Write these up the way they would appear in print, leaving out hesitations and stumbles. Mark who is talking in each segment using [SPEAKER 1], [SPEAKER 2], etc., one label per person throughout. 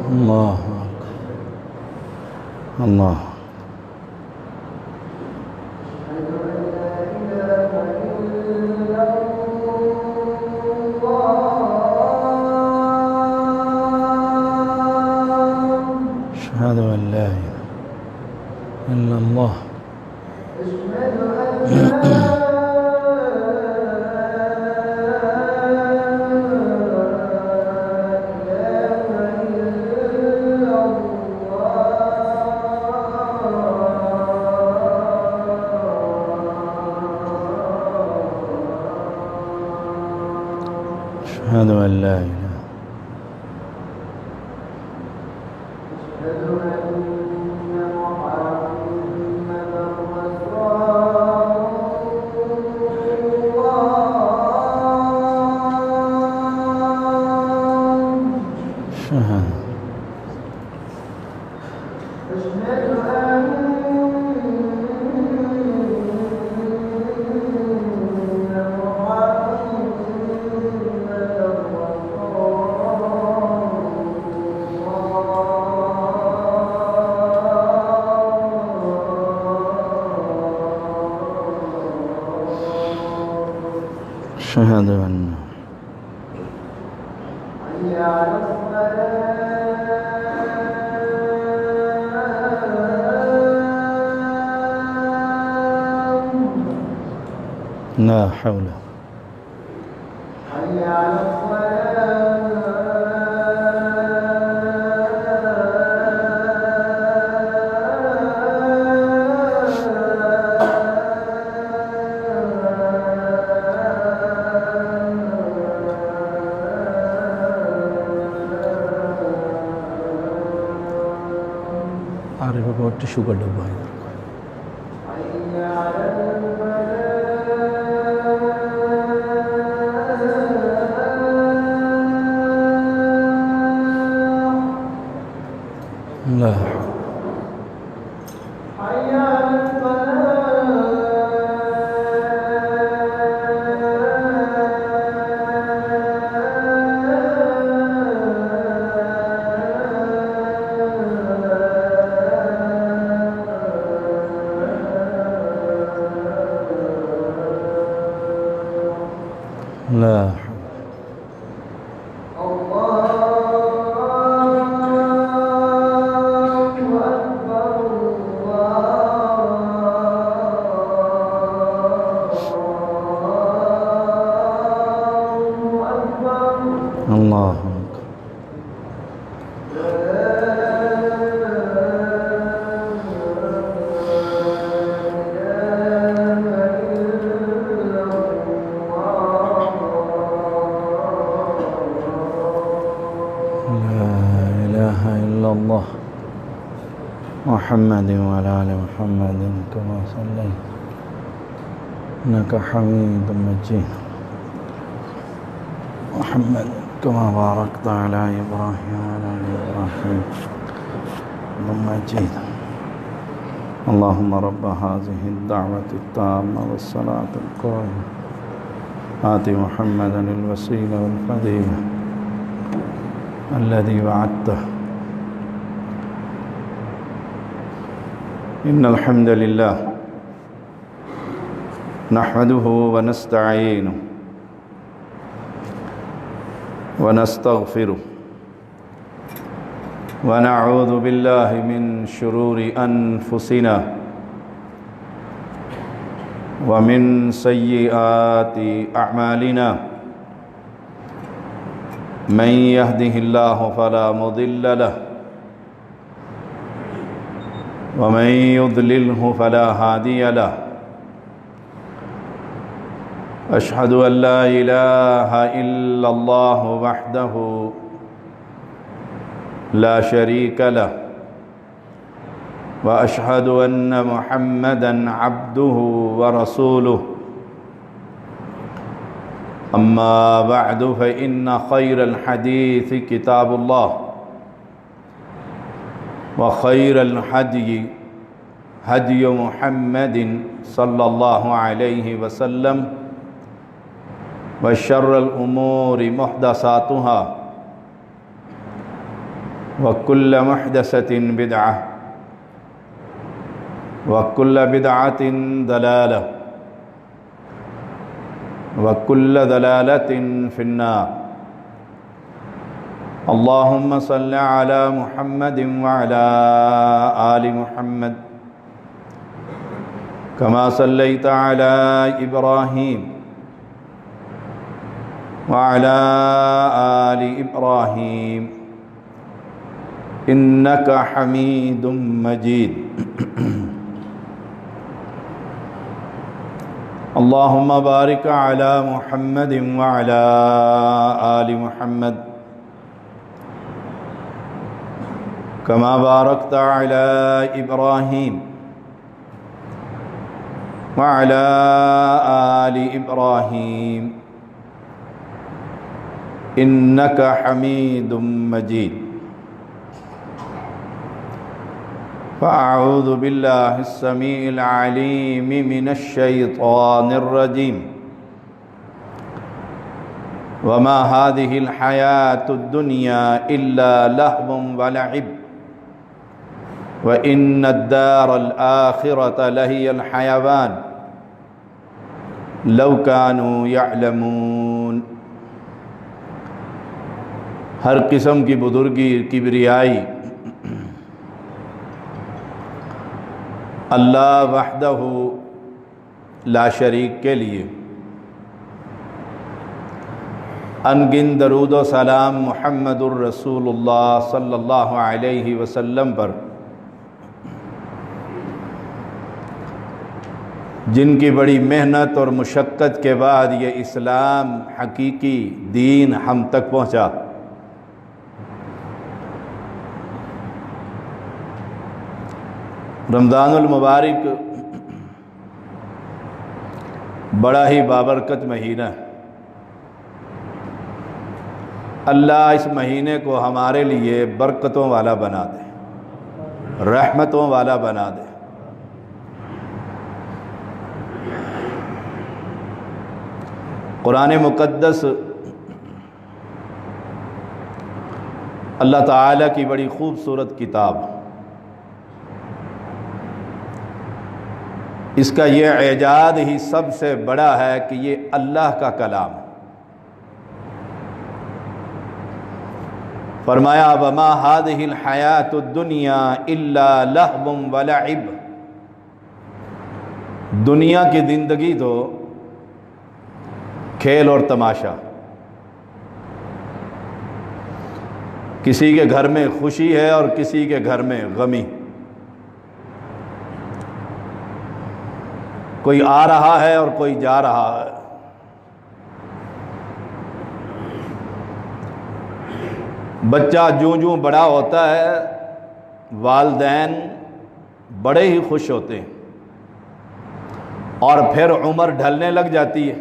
[SPEAKER 1] اللہ اللہ أشهد أن لا إله إلا الله أشهد أن لا إله أشهد أن لا حول عارف کو ٹشو کا ڈبہ ہے لا لا الله أكبر لا إله إلا الله محمد وعلى آل محمد كما صليت إنك حميد مجيد محمد كما باركت على إبراهيم وعلى آل إبراهيم مجيد اللهم رب هذه الدعوة التامة والصلاة القائمة آت محمدا الوسيلة والفضيلة الذي وعدته إن الحمد لله نحمده ونستعينه ونستغفره ونعوذ بالله من شرور أنفسنا ومن سيئات أعمالنا من يهده الله فلا مضل له ومن يضلله فلا هادي له أشهد أن لا إله إلا الله وحده لا شريك له وأشهد أن محمدًا عبده ورسوله أما بعد فإن خير الحديث كتاب الله وخير الهدي هدي محمد صلى الله عليه وسلم وشر الأمور محدثاتها وكل محدثة بدعة وكل بدعة ضلالة وكل ضلالة في النار اللهم صل على محمد وعلى آل محمد كما صليت على إبراهيم وعلى آل إبراهيم إنك حميد مجيد اللهم بارك على محمد وعلى آل محمد كما باركت على إبراهيم وعلى آل إبراهيم إنك حميد مجيد فأعوذ بالله السميع العليم من الشيطان الرجيم وما هذه الحياة الدنيا إلا لهو ولعب وإن الدار الآخرة لهي الحيوان لو كانوا يعلمون۔ ہر قسم کی بزرگی کبریائی اللہ وحدہ لا شریک کے لیے، انگن درود و سلام محمد الرسول اللہ صلی اللہ علیہ وسلم پر، جن کی بڑی محنت اور مشقت کے بعد یہ اسلام حقیقی دین ہم تک پہنچا۔ رمضان المبارک بڑا ہی بابرکت مہینہ ہے۔ اللہ اس مہینے کو ہمارے لیے برکتوں والا بنا دے، رحمتوں والا بنا دے۔ قرآن مقدس اللہ تعالیٰ کی بڑی خوبصورت کتاب، اس کا یہ اعجاز ہی سب سے بڑا ہے کہ یہ اللہ کا کلام ہے۔ فرمایا وما هذه الحیات الدنیا الا لہو ولعب، دنیا کی زندگی تو کھیل اور تماشا، کسی کے گھر میں خوشی ہے اور کسی کے گھر میں غمی، کوئی آ رہا ہے اور کوئی جا رہا ہے۔ بچہ جوں بڑا ہوتا ہے والدین بڑے ہی خوش ہوتے ہیں، اور پھر عمر ڈھلنے لگ جاتی ہے،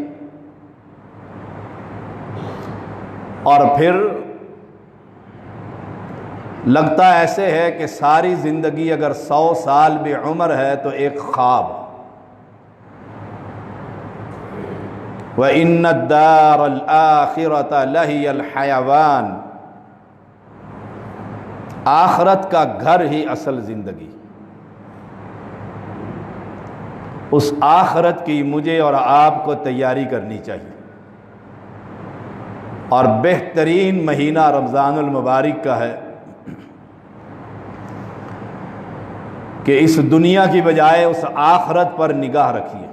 [SPEAKER 1] اور پھر لگتا ایسے ہے کہ ساری زندگی اگر 100 سال بھی عمر ہے تو ایک خواب۔ وَإِنَّ الدَّارَ الْآخِرَةَ لَهِيَ الْحَيَوَانِ، آخرت کا گھر ہی اصل زندگی۔ اس آخرت کی مجھے اور آپ کو تیاری کرنی چاہیے، اور بہترین مہینہ رمضان المبارک کا ہے کہ اس دنیا کی بجائے اس آخرت پر نگاہ رکھیے۔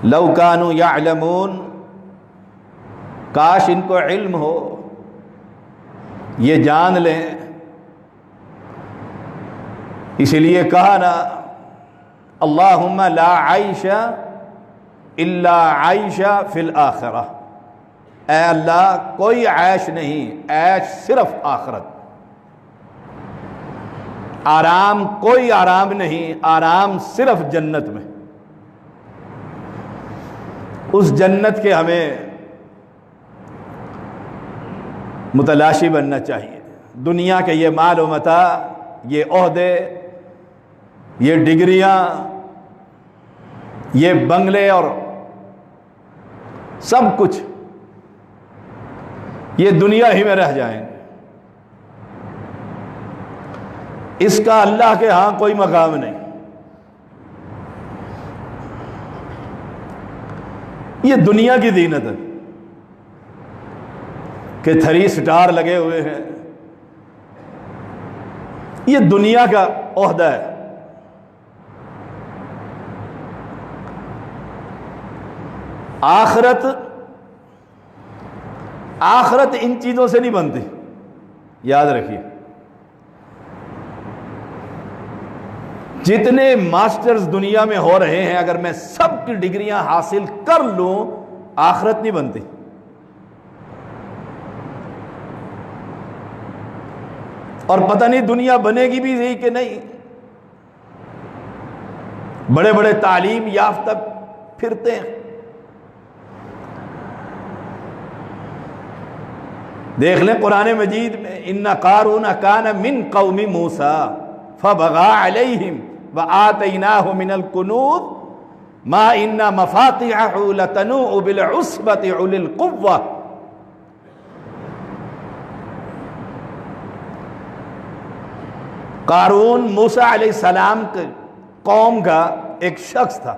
[SPEAKER 1] لو کانوا یعلمون، کاش ان کو علم ہو، یہ جان لیں۔ اسی لیے کہا نا اللہم لا عیش الا عیش فی الآخرہ، اے اللہ کوئی عیش نہیں، عیش صرف آخرت، آرام کوئی آرام نہیں، آرام صرف جنت میں۔ اس جنت کے ہمیں متلاشی بننا چاہیے۔ دنیا کے یہ مال و متاع، یہ عہدے، یہ ڈگریاں، یہ بنگلے اور سب کچھ یہ دنیا ہی میں رہ جائیں گے، اس کا اللہ کے ہاں کوئی مقام نہیں۔ یہ دنیا کی زینت ہے کہ 3 سٹار لگے ہوئے ہیں، یہ دنیا کا عہدہ ہے۔ آخرت ان چیزوں سے نہیں بنتی، یاد رکھیے۔ جتنے ماسٹرز دنیا میں ہو رہے ہیں، اگر میں سب کی ڈگریاں حاصل کر لوں، آخرت نہیں بنتی۔ اور پتہ نہیں دنیا بنے گی بھی صحیح کہ نہیں۔ بڑے بڑے تعلیم یافتہ پھرتے ہیں، دیکھ لیں قرآن مجید میں، ان قارون کان من قوم موسیٰ فبغى علیہم وآتیناہ من الکنوز ما ان مفاتحہ لتنوء بالعصبۃ اولي القوہ۔ قارون موسیٰ علیہ السلام کے قوم کا ایک شخص تھا،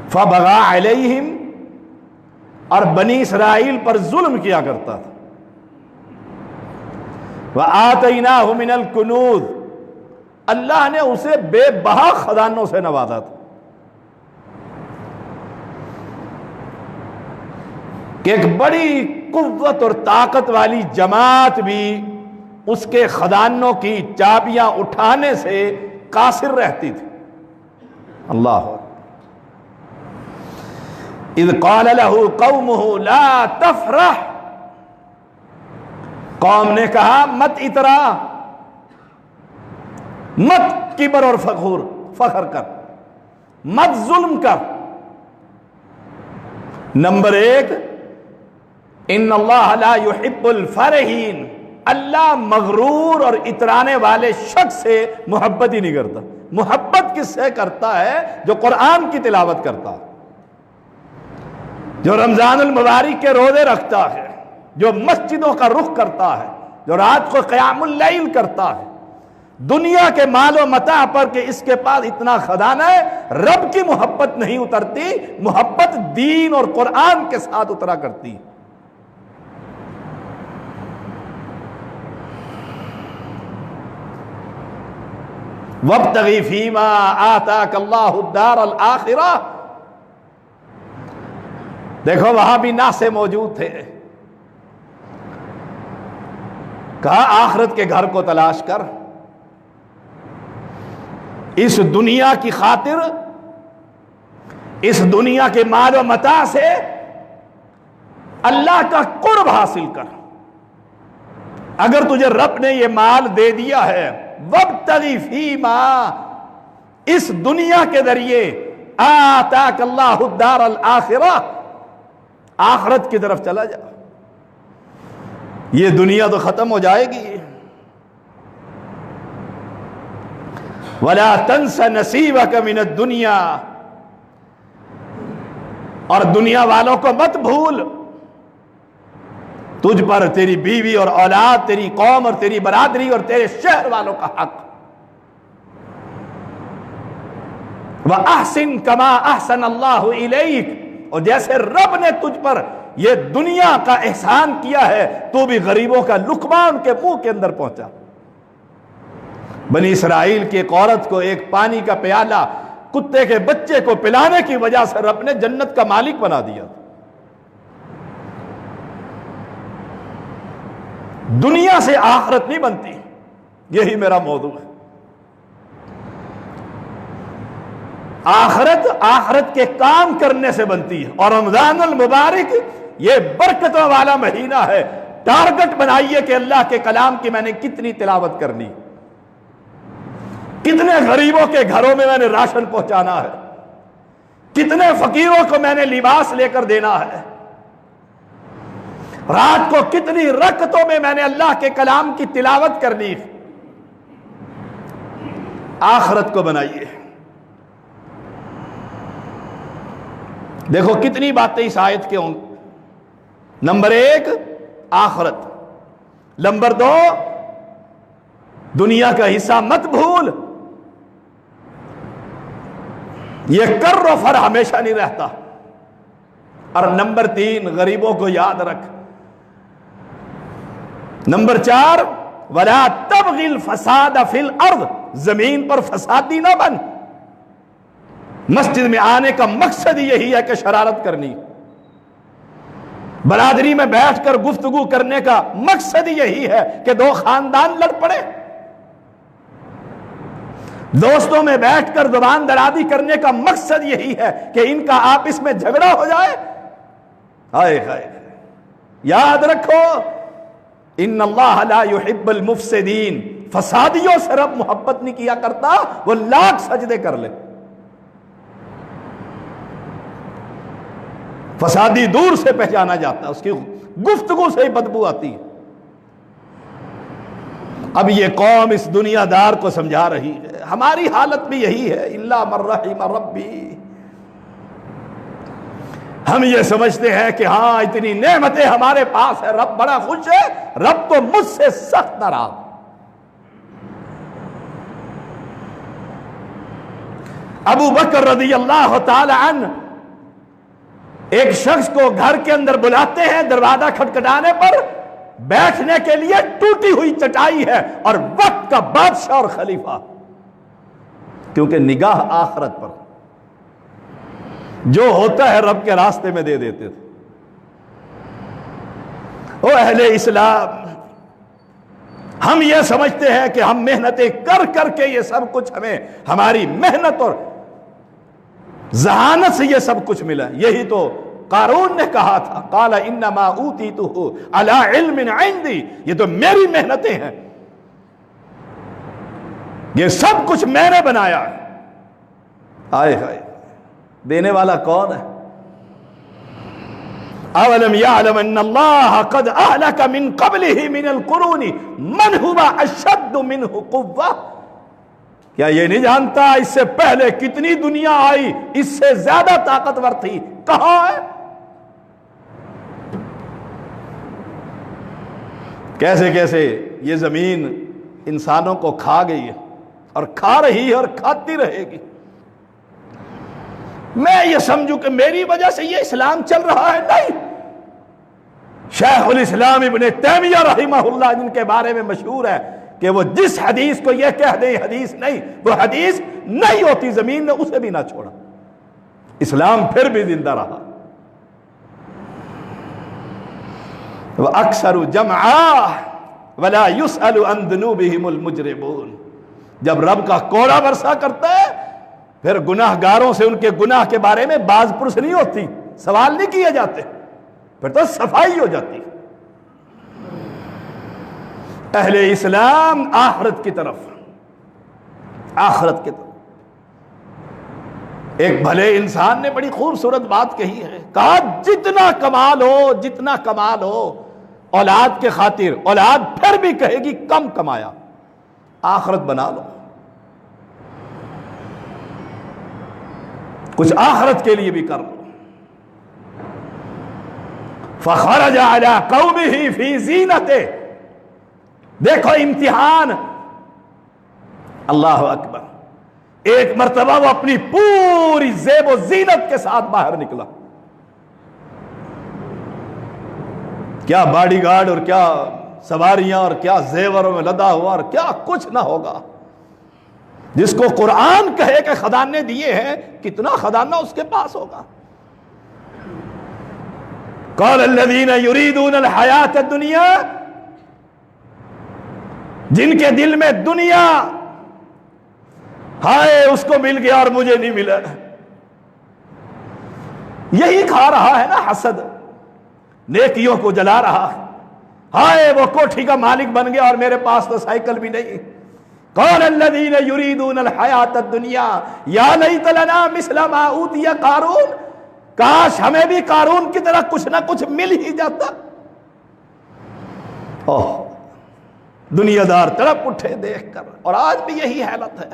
[SPEAKER 1] فبغى علیہم، اور بنی اسرائیل پر ظلم کیا کرتا تھا۔ وَآتَيْنَاهُ مِنَ الْكُنُوزِ، اللہ نے اسے بے بہا خزانوں سے نوازا تھا کہ ایک بڑی قوت اور طاقت والی جماعت بھی اس کے خزانوں کی چابیاں اٹھانے سے قاصر رہتی تھی۔ اللہ اذ قال له قومه لا تفرح، قوم نے کہا مت اترا، مت کبر اور فخر کر، مت ظلم کر۔ نمبر 1، ان اللہ لا يحب الفرحین، اللہ مغرور اور اترانے والے شخص سے محبت ہی نہیں کرتا۔ محبت کس سے کرتا ہے؟ جو قرآن کی تلاوت کرتا ہے، جو رمضان المبارک کے روزے رکھتا ہے، جو مسجدوں کا رخ کرتا ہے، جو رات کو قیام اللیل کرتا ہے۔ دنیا کے مال و متاع پر کہ اس کے پاس اتنا خزانہ ہے، رب کی محبت نہیں اترتی، محبت دین اور قرآن کے ساتھ اترا کرتی۔ وَابْتَغِ فِيمَا آتَاكَ اللَّهُ الدَّارَ الْآخِرَةَ، دیکھو وہاں بھی ناسے موجود تھے، کہا آخرت کے گھر کو تلاش کر، اس دنیا کی خاطر، اس دنیا کے مال و متاع سے اللہ کا قرب حاصل کر۔ اگر تجھے رب نے یہ مال دے دیا ہے، وَابْتَغِ فِيمَا، اس دنیا کے ذریعے، آتاک اللہ الدار الآخرہ، آخرت کی طرف چلا جا، یہ دنیا تو ختم ہو جائے گی۔ وَلَا تَنْسَ نَصِيبَكَ مِنَ الدُّنْيَا، اور دنیا والوں کو مت بھول، تجھ پر تیری بیوی اور اولاد، تیری قوم اور تیری برادری اور تیرے شہر والوں کا حق۔ وَأَحْسِن كَمَا أَحْسَنَ اللَّهُ إِلَيْكَ، اور جیسے رب نے تجھ پر یہ دنیا کا احسان کیا ہے، تو بھی غریبوں کا لقمہ ان کے منہ کے اندر پہنچا۔ بنی اسرائیل کی ایک عورت کو ایک پانی کا پیالہ کتے کے بچے کو پلانے کی وجہ سے رب نے جنت کا مالک بنا دیا۔ دنیا سے آخرت نہیں بنتی، یہی میرا موضوع ہے۔ آخرت کے کام کرنے سے بنتی ہے، اور رمضان المبارک یہ برکتوں والا مہینہ ہے۔ ٹارگٹ بنائیے کہ اللہ کے کلام کی میں نے کتنی تلاوت کرنی، کتنے غریبوں کے گھروں میں نے راشن پہنچانا ہے، کتنے فقیروں کو میں نے لباس لے کر دینا ہے، رات کو کتنی رکعتوں میں نے اللہ کے کلام کی تلاوت کرنی۔ آخرت کو بنائیے۔ دیکھو کتنی باتیں اس آیت کے ہوں. نمبر 1 آخرت، نمبر 2 دنیا کا حصہ مت بھول، یہ کر و فر ہمیشہ نہیں رہتا، اور نمبر 3 غریبوں کو یاد رکھ. نمبر 4 وَلَا تَبْغِ الْفَسَادَ فِي الْأَرْضِ، زمین پر فسادی نہ بن. مسجد میں آنے کا مقصد یہی ہے کہ شرارت کرنی، برادری میں بیٹھ کر گفتگو کرنے کا مقصد یہی ہے کہ 2 خاندان لڑ پڑے، دوستوں میں بیٹھ کر زبان درازی کرنے کا مقصد یہی ہے کہ ان کا آپس میں جھگڑا ہو جائے. ہائے ہائے، یاد رکھو ان اللہ لا يحب المفسدین، فسادیوں سے رب محبت نہیں کیا کرتا، وہ لاکھ سجدے کر لے. فسادی دور سے پہچانا جاتا ہے، اس کی گفتگو سے ہی بدبو آتی ہے. اب یہ قوم اس دنیا دار کو سمجھا رہی ہے، ہماری حالت بھی یہی ہے. الا من رحم ربی، ہم یہ سمجھتے ہیں کہ ہاں اتنی نعمتیں ہمارے پاس ہے، رب بڑا خوش ہے، رب تو مجھ سے سخت ناراض. ابو بکر رضی اللہ تعالی عنہ ایک شخص کو گھر کے اندر بلاتے ہیں، دروازہ کھٹکھٹانے پر بیٹھنے کے لیے ٹوٹی ہوئی چٹائی ہے، اور وقت کا بادشاہ اور خلیفہ، کیونکہ نگاہ آخرت پر، جو ہوتا ہے رب کے راستے میں دے دیتے تھے. او اہل اسلام، ہم یہ سمجھتے ہیں کہ ہم محنتیں کر کر کے یہ سب کچھ ہماری محنت اور ذہانت سے یہ سب کچھ ملا. یہی تو قارون نے کہا تھا، قال انما اوتیتہ علی علم عندی، یہ تو میری محنتیں ہیں، یہ سب کچھ میں نے بنایا. آئے ہائے، دینے والا کون ہے؟ اولم یعلم ان اللہ قد اہلک من قبلہ من القرون من هو اشد منہ قوہ، کیا یہ نہیں جانتا اس سے پہلے کتنی دنیا آئی اس سے زیادہ طاقتور تھی، کہاں ہے؟ کیسے کیسے یہ زمین انسانوں کو کھا گئی ہے، اور کھا رہی ہے اور کھاتی رہے گی. میں یہ سمجھوں کہ میری وجہ سے یہ اسلام چل رہا ہے، نہیں. شیخ الاسلام ابن تیمیہ رحمہ اللہ، جن کے بارے میں مشہور ہے کہ وہ جس حدیث کو یہ کہہ دیں حدیث نہیں، وہ حدیث نہیں ہوتی، زمین نے اسے بھی نہ چھوڑا، اسلام پھر بھی زندہ رہا. وَأَكْثَرُ جَمْعًا وَلَا يُسْأَلُ عَنْ ذُنُوبِهِمُ الْمُجْرِمُونَ. جب رب کا کوڑا برسا کرتا ہے پھر گناہ گاروں سے ان کے گناہ کے بارے میں باز پرس نہیں ہوتی، سوال نہیں کیے جاتے، پھر تو صفائی ہو جاتی. اہل اسلام آخرت کی طرف، آخرت کی طرف. ایک بھلے انسان نے بڑی خوبصورت بات کہی ہے، کہا جتنا کمال ہو، جتنا کمال ہو اولاد کے خاطر، اولاد پھر بھی کہے گی کم کمایا، آخرت بنا لو، کچھ آخرت کے لیے بھی کر لو. فخرج علی قومہ فی زینتہ، دیکھو امتحان، اللہ اکبر. ایک مرتبہ وہ اپنی پوری زیب و زینت کے ساتھ باہر نکلا، کیا باڈی گارڈ اور کیا سواریاں اور کیا زیوروں میں لدا ہوا اور کیا کچھ نہ ہوگا. جس کو قرآن کہے کہ خزانے دیے ہیں، کتنا خزانہ اس کے پاس ہوگا. قال الذین یریدون الحیات الدنیا، جن کے دل میں دنیا، ہائے اس کو مل گیا اور مجھے نہیں ملا. یہی کھا رہا ہے نا حسد، نیکیوں کو جلا رہا ہے. ہائے وہ کوٹھی کا مالک بن گیا اور میرے پاس تو سائیکل بھی نہیں. قال الذین یریدون الحیات الدنیا یا لیت لنا مثل ما اوتی قارون، کاش ہمیں بھی قارون کی طرح کچھ نہ کچھ مل ہی جاتا. اوہ، دنیا دار تڑپ اٹھے دیکھ کر، اور آج بھی یہی حالت ہے.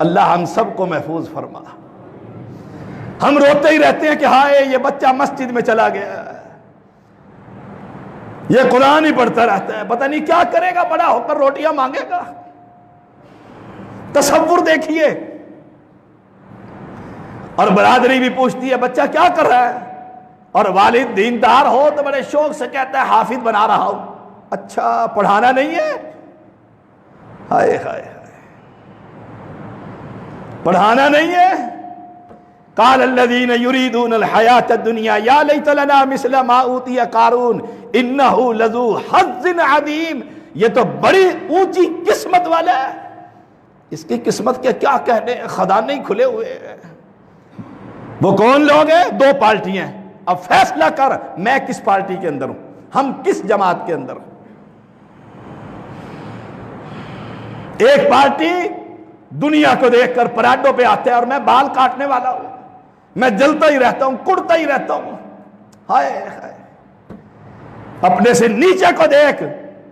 [SPEAKER 1] اللہ ہم سب کو محفوظ فرما. ہم روتے ہی رہتے ہیں کہ ہائے یہ بچہ مسجد میں چلا گیا، یہ قرآن ہی پڑھتا رہتا ہے، پتہ نہیں کیا کرے گا، بڑا ہو کر روٹیاں مانگے گا۔ تصور دیکھیے۔ اور برادری بھی پوچھتی ہے بچہ کیا کر رہا ہے، اور والد دیندار ہو تو بڑے شوق سے کہتا ہے حافظ بنا رہا ہوں۔ اچھا پڑھانا نہیں ہے؟ ہائے ہائے ہائے، پڑھانا نہیں ہے؟ قال الذين يريدون الحياة الدنيا يا ليت لنا مثل ما اوتي قارون انه لذو حظ عظيم۔ یہ تو بڑی اونچی قسمت والا ہے، اس کی قسمت کے کیا کہنے، خزانے ہی کھلے ہوئے ہیں۔ وہ کون لوگ ہیں؟ دو پارٹیاں، اب فیصلہ کر میں کس پارٹی کے اندر ہوں، ہم کس جماعت کے اندر ہوں۔ ایک پارٹی دنیا کو دیکھ کر پراڈوں پہ آتے ہیں اور میں بال کاٹنے والا ہوں، میں جلتا ہی رہتا ہوں، کڑتا ہی رہتا ہوں، ہائے ہائے۔ اپنے سے نیچے کو دیکھ،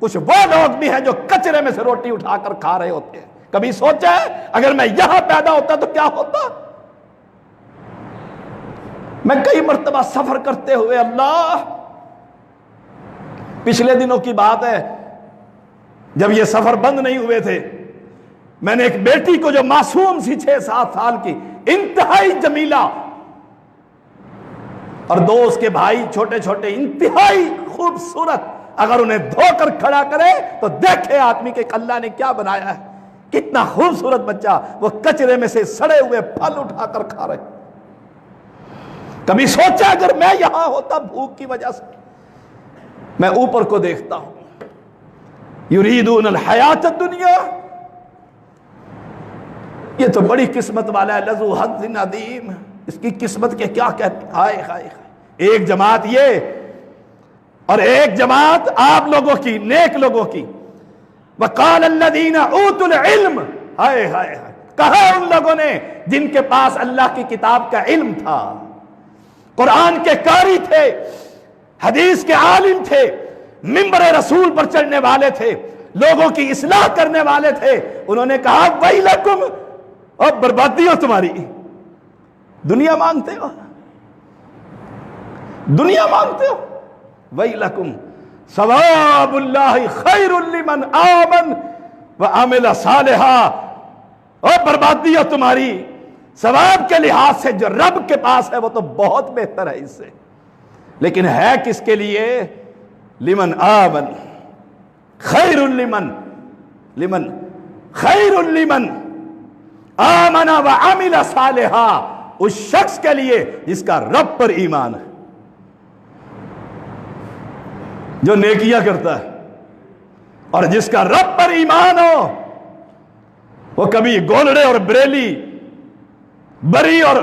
[SPEAKER 1] کچھ وہ لوگ بھی ہیں جو کچرے میں سے روٹی اٹھا کر کھا رہے ہوتے ہیں۔ کبھی سوچا ہے اگر میں یہاں پیدا ہوتا تو کیا ہوتا؟ میں کئی مرتبہ سفر کرتے ہوئے، اللہ، پچھلے دنوں کی بات ہے جب یہ سفر بند نہیں ہوئے تھے، میں نے ایک بیٹی کو جو معصوم سی 6-7 سال کی، انتہائی جمیلہ، اور دو اس کے بھائی چھوٹے چھوٹے انتہائی خوبصورت، اگر انہیں دھو کر کھڑا کرے تو دیکھے آدمی کہ اللہ نے کیا بنایا ہے، کتنا خوبصورت بچہ، وہ کچرے میں سے سڑے ہوئے پھل اٹھا کر کھا رہے۔ کبھی سوچا اگر میں یہاں ہوتا بھوک کی وجہ سے؟ میں اوپر کو دیکھتا ہوں، یریدون الحیات الدنیا، یہ تو بڑی قسمت والا ہے، لذو حظ عظیم، اس کی قسمت کے کیا کہتے ہیں، ہائے ہائے۔ ایک جماعت یہ، اور ایک جماعت آپ لوگوں کی، نیک لوگوں کی، وقال الذین اوتوا العلم، ہائے ہائے ہائے، کہا ان لوگوں نے جن کے پاس اللہ کی کتاب کا علم تھا، قرآن کے قاری تھے، حدیث کے عالم تھے، منبر رسول پر چڑھنے والے تھے، لوگوں کی اصلاح کرنے والے تھے، انہوں نے کہا ویلکم، اور بربادی ہو تمہاری، دنیا مانگتے ہو، دنیا مانگتے ہو، ویلکم ثواب اللہ خیر لمن آمن وعمل صالحا، اور بربادی ہو تمہاری، ثواب کے لحاظ سے جو رب کے پاس ہے وہ تو بہت بہتر ہے اس سے، لیکن ہے کس کے لیے؟ لمن آمن، خیر لمن خیر لمن آمن وعمل صالحا، اس شخص کے لیے جس کا رب پر ایمان ہے، جو نیکیاں کرتا ہے، اور جس کا رب پر ایمان ہو، وہ کبھی گولڑے اور بریلی، بری اور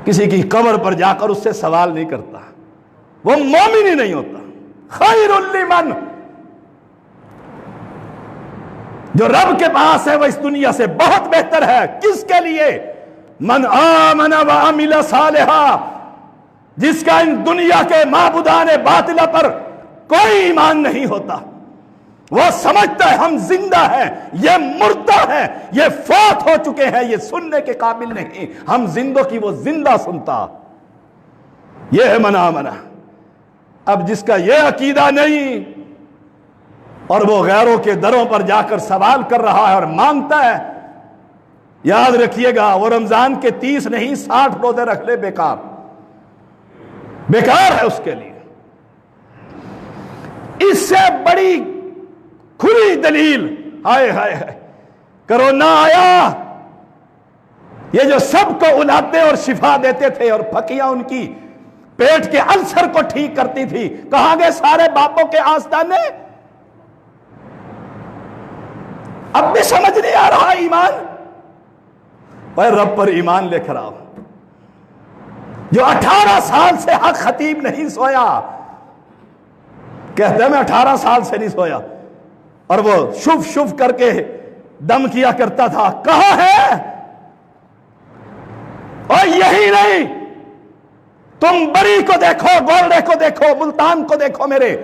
[SPEAKER 1] کسی کی قبر پر جا کر اس سے سوال نہیں کرتا، وہ مومن ہی نہیں ہوتا۔ خیر لمن، جو رب کے پاس ہے وہ اس دنیا سے بہت بہتر ہے، کس کے لیے؟ من آمن وعمل صالحا، جس کا ان دنیا کے معبودان باطلہ پر کوئی ایمان نہیں ہوتا، وہ سمجھتا ہے ہم زندہ ہیں، یہ مردہ ہے، یہ فوت ہو چکے ہیں، یہ سننے کے قابل نہیں، ہم زندوں کی وہ زندہ سنتا، یہ ہے من آمن۔ اب جس کا یہ عقیدہ نہیں اور وہ غیروں کے دروں پر جا کر سوال کر رہا ہے اور مانگتا ہے، یاد رکھیے گا وہ رمضان کے 30 نہیں 60 روزے رکھ لے، بیکار بیکار ہے اس کے لیے۔ اس سے بڑی کھلی دلیل، ہائے ہائے ہائے، کرونا آیا، یہ جو سب کو الاتے اور شفا دیتے تھے اور پھکیاں ان کی پیٹ کے السر کو ٹھیک کرتی تھی، کہاں گئے سارے باپوں کے آستانے؟ اب بھی سمجھ نہیں آ رہا ایمان؟ اے رب پر ایمان لے کر آؤ۔ جو 18 سال سے حق خطیب نہیں سویا، کہتے ہیں میں 18 سال سے نہیں سویا، اور وہ شف شف کر کے دم کیا کرتا تھا، کہاں ہے؟ اور یہی نہیں، تم بری کو دیکھو، گولڑے کو دیکھو، ملتان کو دیکھو، میرے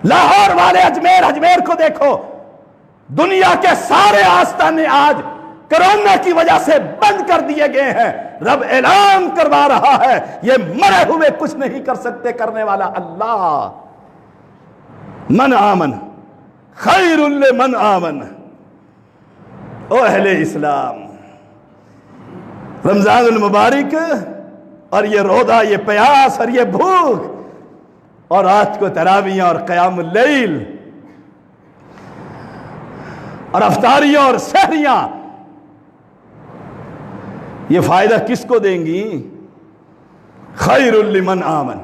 [SPEAKER 1] لاہور والے اجمیر کو دیکھو، دنیا کے سارے آستانے آج کرونا کی وجہ سے بند کر دیے گئے ہیں، رب اعلان کروا رہا ہے یہ مرے ہوئے کچھ نہیں کر سکتے، کرنے والا اللہ۔ من آمن خیر لمن آمن۔ او اہل اسلام، رمضان المبارک اور یہ روزہ، یہ پیاس اور یہ بھوک، اور رات کو تراویح اور قیام اللیل اور افطاریاں اور سحریاں، یہ فائدہ کس کو دیں گی؟ خیر لمن آمن،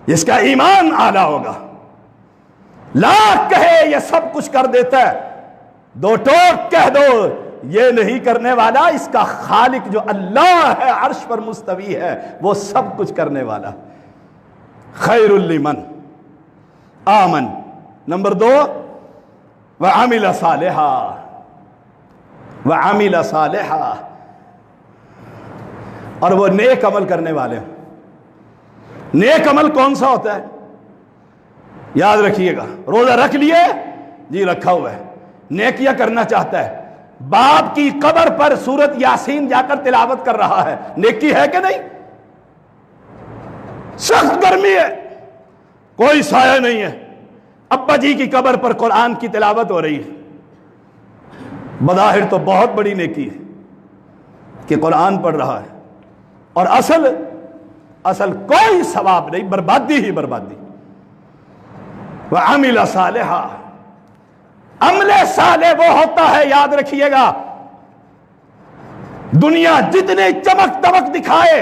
[SPEAKER 1] جس کا ایمان اعلیٰ ہوگا۔ لاکھ کہے یہ سب کچھ کر دیتا ہے، دو ٹوک کہہ دو یہ نہیں کرنے والا، اس کا خالق جو اللہ ہے، عرش پر مستوی ہے، وہ سب کچھ کرنے والا۔ خیر لمن آمن۔ نمبر 2، وعمل صالحا، وعمل صالحا، اور وہ نیک عمل کرنے والے ہیں۔ نیک عمل کون سا ہوتا ہے؟ یاد رکھیے گا، روزہ رکھ لیے جی، رکھا ہوا ہے، نیکیاں کرنا چاہتا ہے، باپ کی قبر پر سورت یاسین جا کر تلاوت کر رہا ہے، نیکی ہے کہ نہیں؟ سخت گرمی ہے، کوئی سایہ نہیں ہے، ابا جی کی قبر پر قرآن کی تلاوت ہو رہی ہے، بظاہر تو بہت بڑی نیکی ہے کہ قرآن پڑھ رہا ہے، اور اصل کوئی ثواب نہیں، بربادی ہی بربادی۔ وعمل صالحا، عمل صالح وہ ہوتا ہے، یاد رکھیے گا، دنیا جتنے چمک دمک دکھائے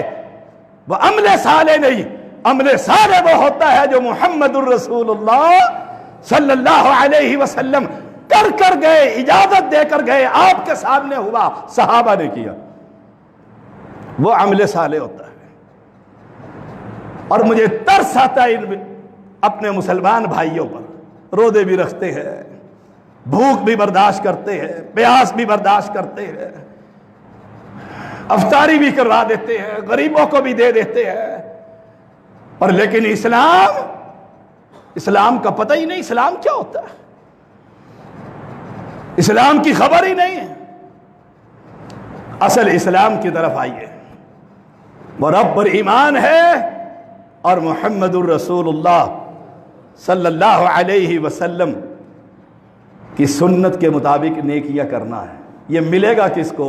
[SPEAKER 1] وہ عمل صالح نہیں، عمل صالح وہ ہوتا ہے جو محمد الرسول اللہ صلی اللہ علیہ وسلم کر گئے، اجازت دے کر گئے، آپ کے سامنے ہوا، صحابہ نے کیا، وہ عمل صالح ہوتا ہے۔ اور مجھے ترس آتا ہے اپنے مسلمان بھائیوں پر، روزے بھی رکھتے ہیں، بھوک بھی برداشت کرتے ہیں، پیاس بھی برداشت کرتے ہیں، افطاری بھی کروا دیتے ہیں، غریبوں کو بھی دے دیتے ہیں، اور لیکن اسلام کا پتہ ہی نہیں، اسلام کیا ہوتا ہے، اسلام کی خبر ہی نہیں ہے۔ اصل اسلام کی طرف آئیے، وہ رب پر ایمان ہے اور محمد الرسول اللہ صلی اللہ علیہ وسلم کی سنت کے مطابق نیکیاں کرنا ہے۔ یہ ملے گا کس کو؟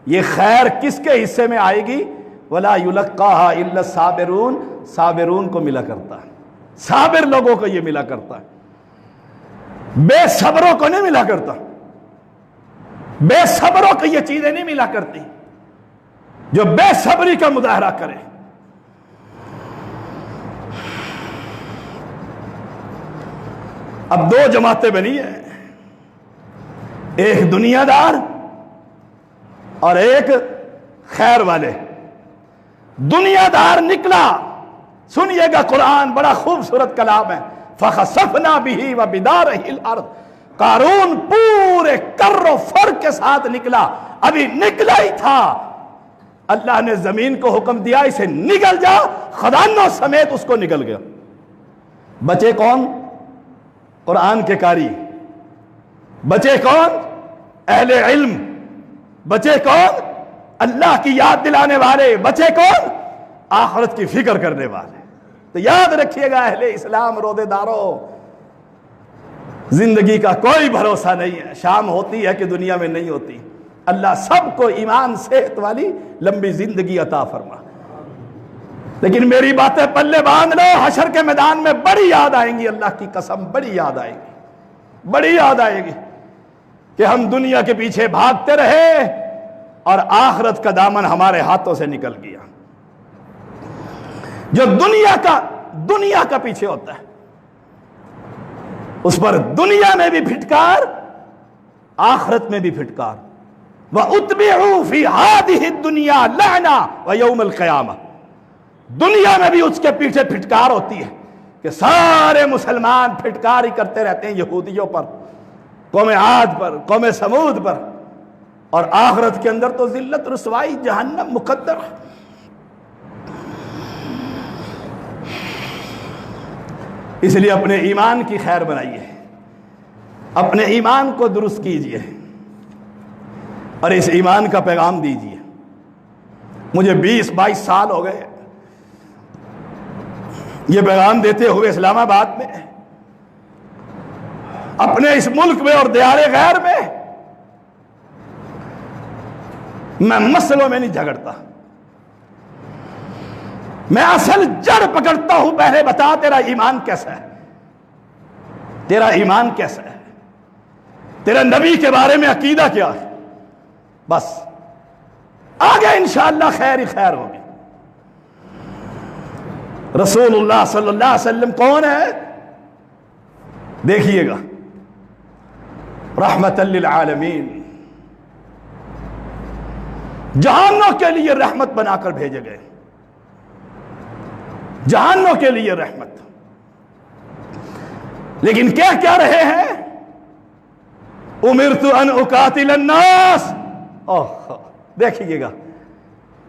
[SPEAKER 1] یہ خیر کس کے حصے میں آئے گی؟ وَلَا يُلَقَّاهَا إِلَّا الصَّابِرُونَ، صابرون کو ملا کرتا ہے، صابر لوگوں کو یہ ملا کرتا ہے، بے صبروں کو نہیں ملا کرتا، بے صبروں کو یہ چیزیں نہیں ملا کرتی، جو بے صبری کا مظاہرہ کرے۔ اب 2 جماعتیں بنی ہیں، ایک دنیا دار اور ایک خیر والے۔ دنیا دار نکلا، سنیے گا قرآن بڑا خوبصورت کلام ہے، فَخَسَفْنَا بِهِ وَبِدَارِهِ الْأَرْضِ۔ قارون پورے کر و فر کے ساتھ نکلا، ابھی نکلا ہی تھا اللہ نے زمین کو حکم دیا اسے نگل جا، خزانوں سمیت اس کو نگل گیا۔ بچے کون؟ قرآن کے قاری۔ بچے کون؟ اہل علم۔ بچے کون؟ اللہ کی یاد دلانے والے۔ بچے کون؟ آخرت کی فکر کرنے والے۔ تو یاد رکھیے گا اہل اسلام، روزے داروں، زندگی کا کوئی بھروسہ نہیں ہے، شام ہوتی ہے کہ دنیا میں نہیں ہوتی۔ اللہ سب کو ایمان صحت والی لمبی زندگی عطا فرما، لیکن میری باتیں پلے باندھ لو، حشر کے میدان میں بڑی یاد آئیں گی، اللہ کی قسم بڑی یاد آئے گی، بڑی یاد آئے گی کہ ہم دنیا کے پیچھے بھاگتے رہے اور آخرت کا دامن ہمارے ہاتھوں سے نکل گیا۔ جو دنیا کا پیچھے ہوتا ہے اس پر دنیا میں بھی پھٹکار، آخرت میں بھی پھٹکار۔ وَأُتْبِعُوا فِي هَذِهِ الدُّنْيَا لَعْنًا وَيَوْمَ الْقِيَامَةِ۔ دنیا میں بھی اس کے پیچھے پھٹکار ہوتی ہے کہ سارے مسلمان پھٹکار ہی کرتے رہتے ہیں یہودیوں پر، قوم عاد پر، قوم سمود پر، اور آخرت کے اندر تو ذلت، رسوائی، جہنم مقدر ہے۔ اس لیے اپنے ایمان کی خیر بنائیے، اپنے ایمان کو درست کیجئے۔ اور اس ایمان کا پیغام دیجیے. مجھے 20-22 سال ہو گئے یہ پیغام دیتے ہوئے اسلام آباد میں، اپنے اس ملک میں اور دیار غیر میں. میں مسئلوں میں نہیں جھگڑتا، میں اصل جڑ پکڑتا ہوں. پہلے بتا تیرا ایمان کیسا ہے، تیرا ایمان کیسا ہے، تیرا نبی کے بارے میں عقیدہ کیا ہے. بس آگے انشاءاللہ خیر ہی خیر ہوگی. رسول اللہ صلی اللہ علیہ وسلم کون ہے؟ دیکھیے گا، رحمت للعالمین، جہانوں کے لیے رحمت بنا کر بھیجے گئے، جہانوں کے لیے رحمت. لیکن کیا رہے ہیں؟ امرت ان اقاتل الناس. دیکھیے گا،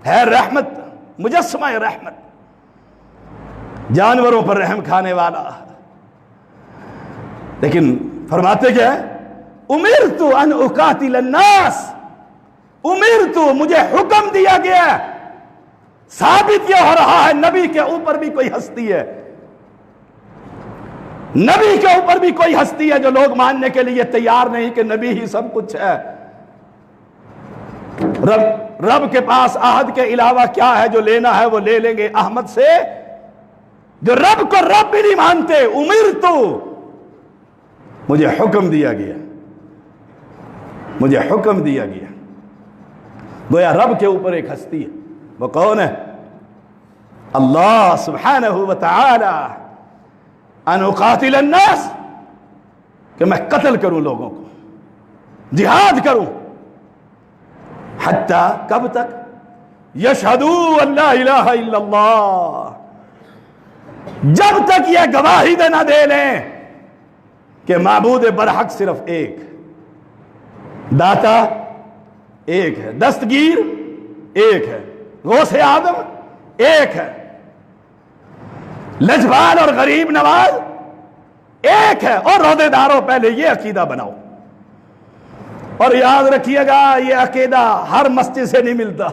[SPEAKER 1] ہے رحمت، مجسمہ رحمت، جانوروں پر رحم کھانے والا. لیکن فرماتے کیا ہے؟ امرت ان اقاتل الناس. امرت، مجھے حکم دیا گیا. ثابت یہ ہو رہا ہے نبی کے اوپر بھی کوئی ہستی ہے، نبی کے اوپر بھی کوئی ہستی ہے جو لوگ ماننے کے لیے تیار نہیں کہ نبی ہی سب کچھ ہے. رب کے پاس عہد کے علاوہ کیا ہے؟ جو لینا ہے وہ لے لیں گے احمد سے، جو رب کو رب بھی نہیں مانتے. امرت، مجھے حکم دیا گیا، مجھے حکم دیا گیا. گویا رب کے اوپر ایک ہستی ہے. وہ کون ہے؟ اللہ سبحانہ وتعالی. ان اقاتل الناس، کہ میں قتل کروں لوگوں کو، جہاد کروں. حتی کب تک؟ یشہدوا ان لا الہ الا اللہ، جب تک یہ گواہی نہ دے لیں کہ معبود برحق صرف ایک، داتا ایک ہے، دستگیر ایک ہے، غوث اعظم ایک ہے، لجبال اور غریب نواز ایک ہے. اور عہدے داروں پہلے یہ عقیدہ بناؤ. اور یاد رکھیے گا، یہ عقیدہ ہر مسجد سے نہیں ملتا،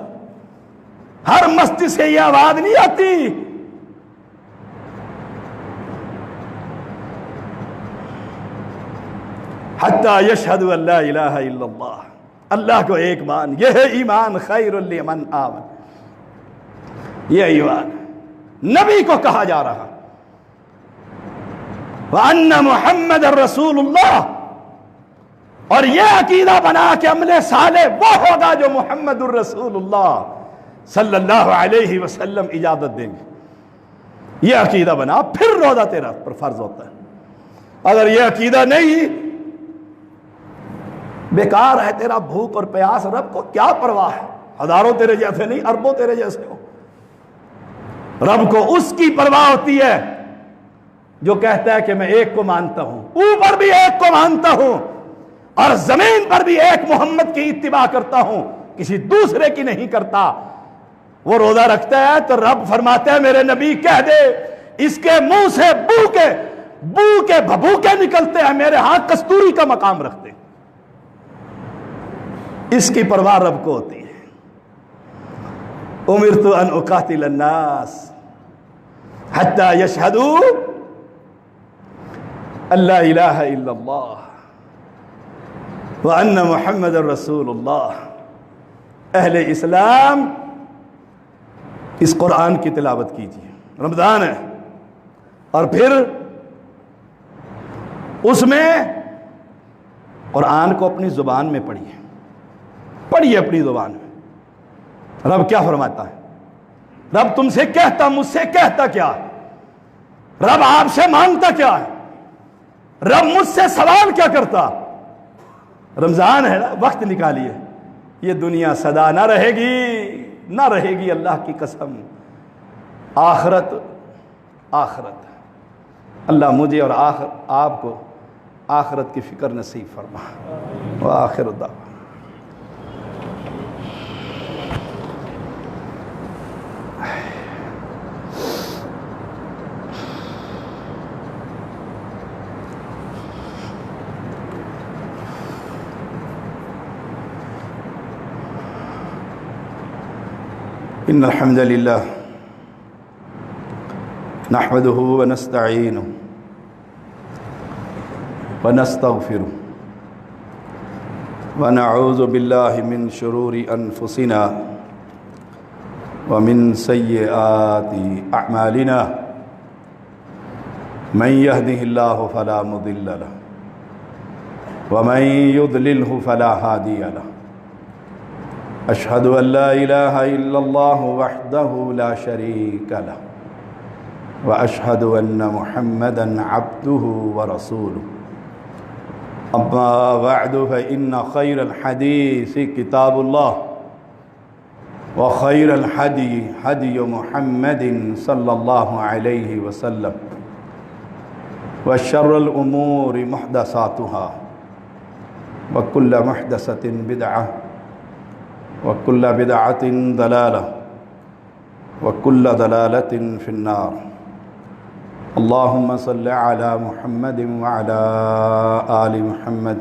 [SPEAKER 1] ہر مسجد سے یہ آواز نہیں آتی. حتی یشہدوا ان لا الہ الا اللہ، اللہ کو ایک مان. یہ ہے ایمان. خیر لمن آمن، یہ ایمان نبی کو کہا جا رہا. وَأَنَّ مُحَمَّدَ الرَّسُولُ اللَّهِ، اور یہ عقیدہ بنا کہ عمل صالح وہ ہوگا جو محمد الرسول اللہ صلی اللہ علیہ وسلم اجازت دیں گے. یہ عقیدہ بنا، پھر روزہ تیرا پر فرض ہوتا ہے. اگر یہ عقیدہ نہیں، بیکار ہے تیرا بھوک اور پیاس. رب کو کیا پرواہ ہے؟ ہزاروں تیرے جیسے نہیں، اربوں تیرے جیسے ہو. رب کو اس کی پرواہ ہوتی ہے جو کہتا ہے کہ میں ایک کو مانتا ہوں، اوپر بھی ایک کو مانتا ہوں، اور زمین پر بھی ایک محمد کی اتباع کرتا ہوں، کسی دوسرے کی نہیں کرتا. وہ روزہ رکھتا ہے تو رب فرماتا ہے میرے نبی کہہ دے اس کے منہ سے بو کے بھبوکے نکلتے ہیں، میرے ہاں کستوری کا مقام رکھتے ہیں. اس کی پرواہ رب کو ہوتی ہے. امرت ان اقاتل الناس حتی یشہدوا ان لا الہ الا اللہ وان محمد الرسول اللہ. اہل اسلام اس قرآن کی تلاوت کیجیے. رمضان ہے اور پھر اس میں قرآن کو اپنی زبان میں پڑھیے اپنی زبان میں. رب کیا فرماتا ہے؟ رب تم سے کہتا، مجھ سے کہتا کیا ہے؟ رب آپ سے مانگتا کیا ہے؟ رب مجھ سے سوال کیا کرتا؟ رمضان ہے نا، وقت نکالیے. یہ دنیا سدا نہ رہے گی اللہ کی قسم. آخرت اللہ مجھے اور آپ کو آخرت کی فکر نصیب فرما. وآخر دعوانا إن الحمد لله نحمده ونستعينه ونستغفره ونعوذ بالله من شرور أنفسنا ومن سيئات أعمالنا من يهده الله فلا مضل له ومن يضلله فلا هادي له أشهد أن لا إله إلا الله وحده لا شريك له وأشهد أن محمدًا عبده ورسوله أما بعد فإن خير الحديث كتاب الله وخير الهدي هدي محمد صلى الله عليه وسلم وشر الأمور محدثاتها وكل محدثة بدعة وكل بدعة ضلالة وكل ضلالة في النار اللهم صل على محمد وعلى آل محمد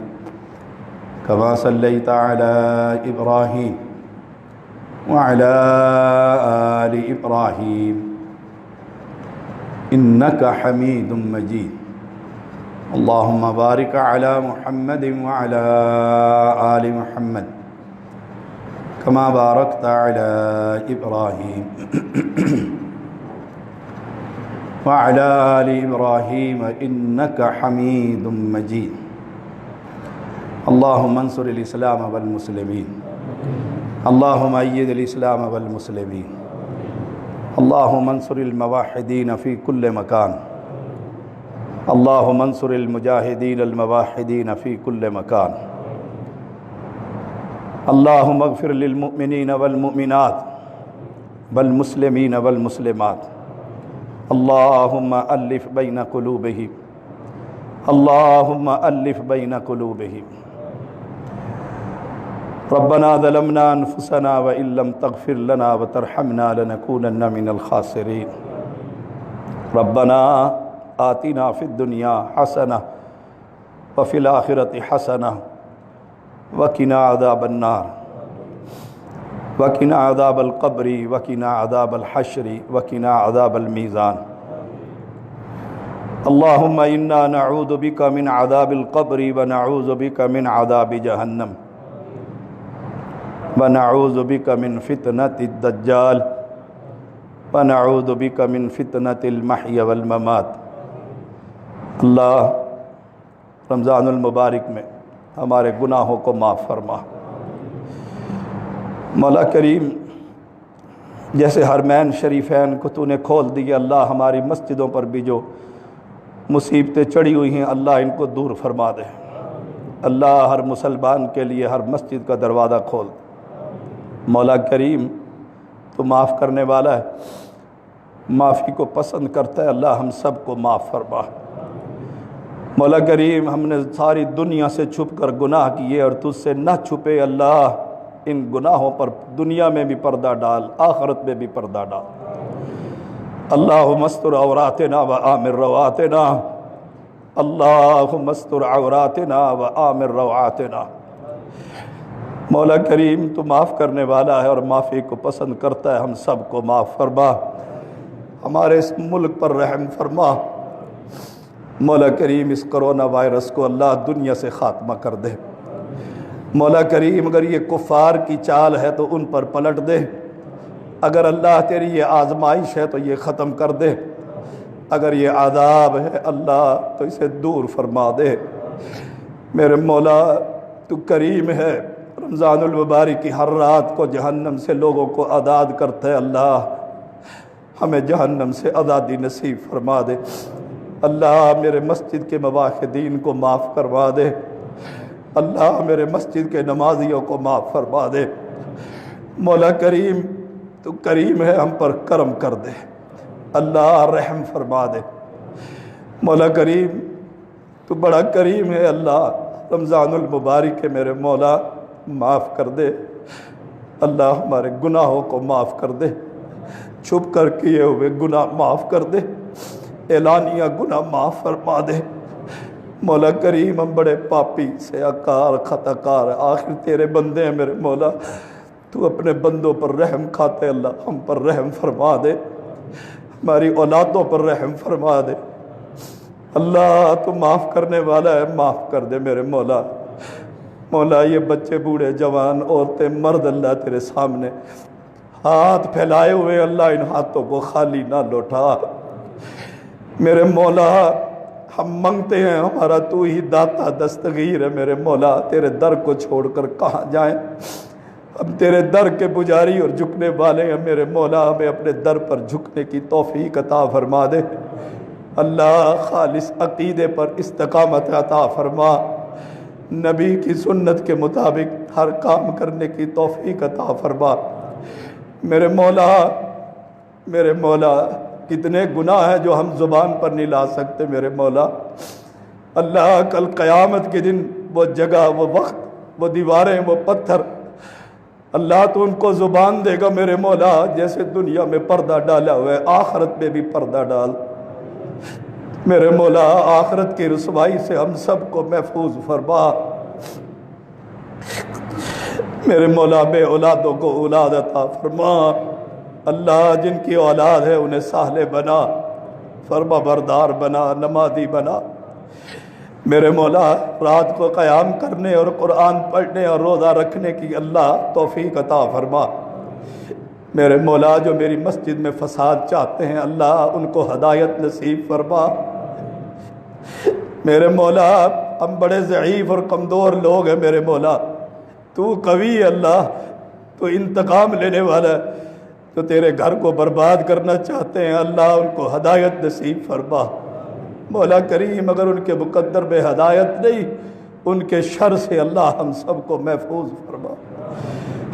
[SPEAKER 1] كما صليت على إبراهيم وعلى آل إبراهيم إنك حميد مجيد اللهم بارك على محمد وعلى آل محمد كما باركت على إبراهيم وعلى آل إبراهيم إنك حميد مجيد اللهم انصر الإسلام والمسلمين اللهم أيد الإسلام والمسلمين اللهم انصر الموحدين في كل مكان اللهم انصر المجاهدين الموحدين في كل مكان اللهم اغفر للمؤمنين والمؤمنات والمسلمين والمسلمات اللهم ألف بين قلوبهم اللهم ألف بين قلوبهم ربنا ظلمنا أنفسنا وإن لم تغفر لنا وترحمنا لنكونن من الخاسرين ربنا آتنا في الدنيا حسنة وفي الآخرة حسنة وقنا عذاب النار وقنا عذاب القبر وقنا عذاب الحشر وقنا عذاب الميزان اللهم إنا نعوذ بك من عذاب القبر ونعوذ بك من عذاب جهنم ونعوذ بك من فتنة الدجال ونعوذ بك من فتنة المحيا والممات اللہ رمضان المبارک میں ہمارے گناہوں کو معاف فرما مولا کریم جیسے حرمین شریفین کو تو نے کھول دیا اللہ ہماری مسجدوں پر بھی جو مصیبتیں چڑھی ہوئی ہیں اللہ ان کو دور فرما دے اللہ ہر مسلمان کے لیے ہر مسجد کا دروازہ کھول دے مولا کریم تو معاف کرنے والا ہے معافی کو پسند کرتا ہے اللہ ہم سب کو معاف فرما مولا کریم ہم نے ساری دنیا سے چھپ کر گناہ کیے اور تجھ سے نہ چھپے اللہ ان گناہوں پر دنیا میں بھی پردہ ڈال آخرت میں بھی پردہ ڈال اللہم استر عوراتنا وآمن رواتنا اللہم استر عوراتنا وآمن رواتنا مولا کریم تو معاف کرنے والا ہے اور معافی کو پسند کرتا ہے ہم سب کو معاف فرما ہمارے اس ملک پر رحم فرما مولا کریم اس کرونا وائرس کو اللہ دنیا سے خاتمہ کر دے مولا کریم اگر یہ کفار کی چال ہے تو ان پر پلٹ دے اگر اللہ تیری یہ آزمائش ہے تو یہ ختم کر دے اگر یہ عذاب ہے اللہ تو اسے دور فرما دے میرے مولا تو کریم ہے رمضان المبارک کی ہر رات کو جہنم سے لوگوں کو آزاد کرتا ہے اللہ ہمیں جہنم سے آزادی نصیب فرما دے اللہ میرے مسجد کے مواحدین کو معاف کروا دے اللہ میرے مسجد کے نمازیوں کو معاف فرما دے مولا کریم تو کریم ہے ہم پر کرم کر دے اللہ رحم فرما دے مولا کریم تو بڑا کریم ہے اللہ رمضان المبارک کے میرے مولا معاف کر دے اللہ ہمارے گناہوں کو معاف کر دے چھپ کر کیے ہوئے گناہ معاف کر دے اعلانیہ گناہ معاف فرما دے مولا کریم ہم بڑے پاپی سیاکار خطاکار آخر تیرے بندے ہیں میرے مولا
[SPEAKER 2] تو اپنے بندوں پر رحم کھاتے اللہ ہم پر رحم فرما دے، ہماری اولادوں پر رحم فرما دے اللہ، تو معاف کرنے والا ہے، معاف کر دے میرے مولا۔ مولا یہ بچے بوڑھے جوان عورتیں مرد اللہ تیرے سامنے ہاتھ پھیلائے ہوئے، اللہ ان ہاتھوں کو خالی نہ لوٹا میرے مولا۔ ہم منگتے ہیں، ہمارا تو ہی داتا دستگیر ہے میرے مولا، تیرے در کو چھوڑ کر کہاں جائیں؟ ہم تیرے در کے پجاری اور جھکنے والے ہیں میرے مولا، ہمیں اپنے در پر جھکنے کی توفیق عطا فرما دے اللہ، خالص عقیدے پر استقامت عطا فرما، نبی کی سنت کے مطابق ہر کام کرنے کی توفیق عطا فرما میرے مولا۔ میرے مولا کتنے گناہ ہیں جو ہم زبان پر نہیں لا سکتے میرے مولا اللہ، کل قیامت کے دن وہ جگہ، وہ وقت، وہ دیواریں، وہ پتھر اللہ تو ان کو زبان دے گا میرے مولا، جیسے دنیا میں پردہ ڈالا ہوا ہے آخرت میں بھی پردہ ڈال میرے مولا، آخرت کی رسوائی سے ہم سب کو محفوظ فرما میرے مولا۔ بے اولادوں کو اولاد عطا فرما اللہ، جن کی اولاد ہے انہیں صالح بنا، فرما بردار بنا، نمازی بنا میرے مولا۔ رات کو قیام کرنے اور قرآن پڑھنے اور روزہ رکھنے کی اللہ توفیق عطا فرما میرے مولا۔ جو میری مسجد میں فساد چاہتے ہیں اللہ ان کو ہدایت نصیب فرما میرے مولا۔ ہم بڑے ضعیف اور کمزور لوگ ہیں میرے مولا، تو قوی ہے اللہ، تو انتقام لینے والا ہے، تو تیرے گھر کو برباد کرنا چاہتے ہیں اللہ ان کو ہدایت نصیب فرما مولا کریم۔ اگر ان کے مقدر میں ہدایت نہیں، ان کے شر سے اللہ ہم سب کو محفوظ فرما،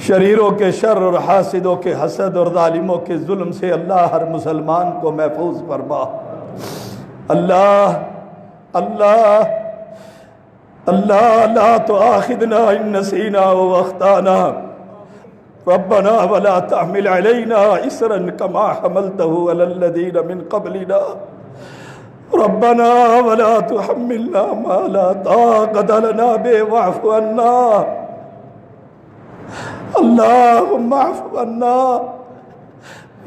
[SPEAKER 2] شریروں کے شر اور حاسدوں کے حسد اور ظالموں کے ظلم سے اللہ ہر مسلمان کو محفوظ فرما اللہ اللہ اللہ۔ لا تؤاخذنا ان نسینا واخطانا ربنا ولا تحمل علينا إصرا كما حملته على الذين من قبلنا ربنا ولا تحملنا ما لا طاقة لنا به واعف عنا اللهم اعف عنا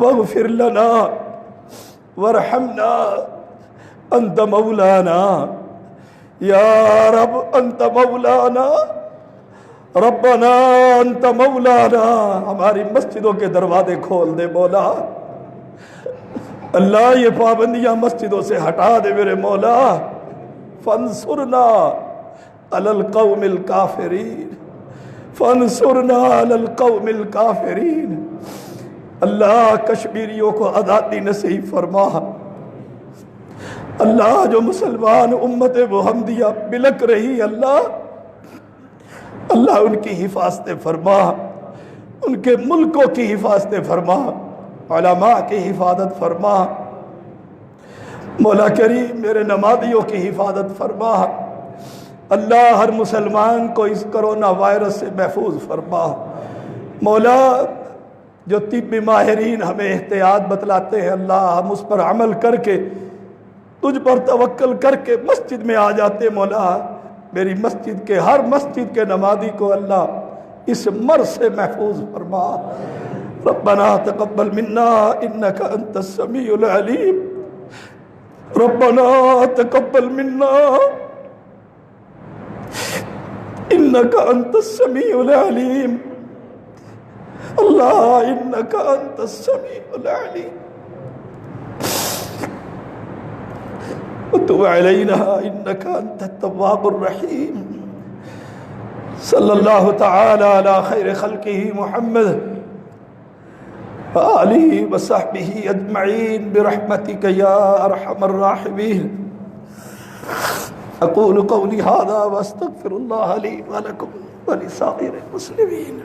[SPEAKER 2] واغفر لنا وارحمنا أنت مولانا یا رب، انت مولانا ربنا انت مولانا۔ ہماری مسجدوں کے دروازے کھول دے مولا اللہ، یہ پابندیاں مسجدوں سے ہٹا دے میرے مولا۔ فانصرنا علی القوم الکافرین، فانصرنا علی القوم الکافرین اللہ، کشمیریوں کو آزادی نصیب فرما اللہ۔ جو مسلمان امت محمدیہ بلک رہی اللہ اللہ ان کی حفاظت فرما، ان کے ملکوں کی حفاظت فرما، علماء کی حفاظت فرما مولا کریم، میرے نمازیوں کی حفاظت فرما اللہ، ہر مسلمان کو اس کرونا وائرس سے محفوظ فرما مولا۔ جو طبی ماہرین ہمیں احتیاط بتلاتے ہیں اللہ، ہم اس پر عمل کر کے تجھ پر توکل کر کے مسجد میں آ جاتے مولا۔ میری مسجد کے ہر مسجد کے نمازی کو اللہ اس مرض سے محفوظ فرما۔ ربنا تقبل منا انك انت السميع العليم، ربنا تقبل منا انك انت السميع العليم اللہ، انك انت السميع العليم وتب علينا انك انت التواب الرحيم۔ صلی اللہ تعالی علی خیر خلقہ محمد وآلہ وصحبہ اجمعین برحمتک یا ارحم الراحمین۔ اقول قولی ھذا واستغفر اللہ لی ولکم ولسائر المسلمین۔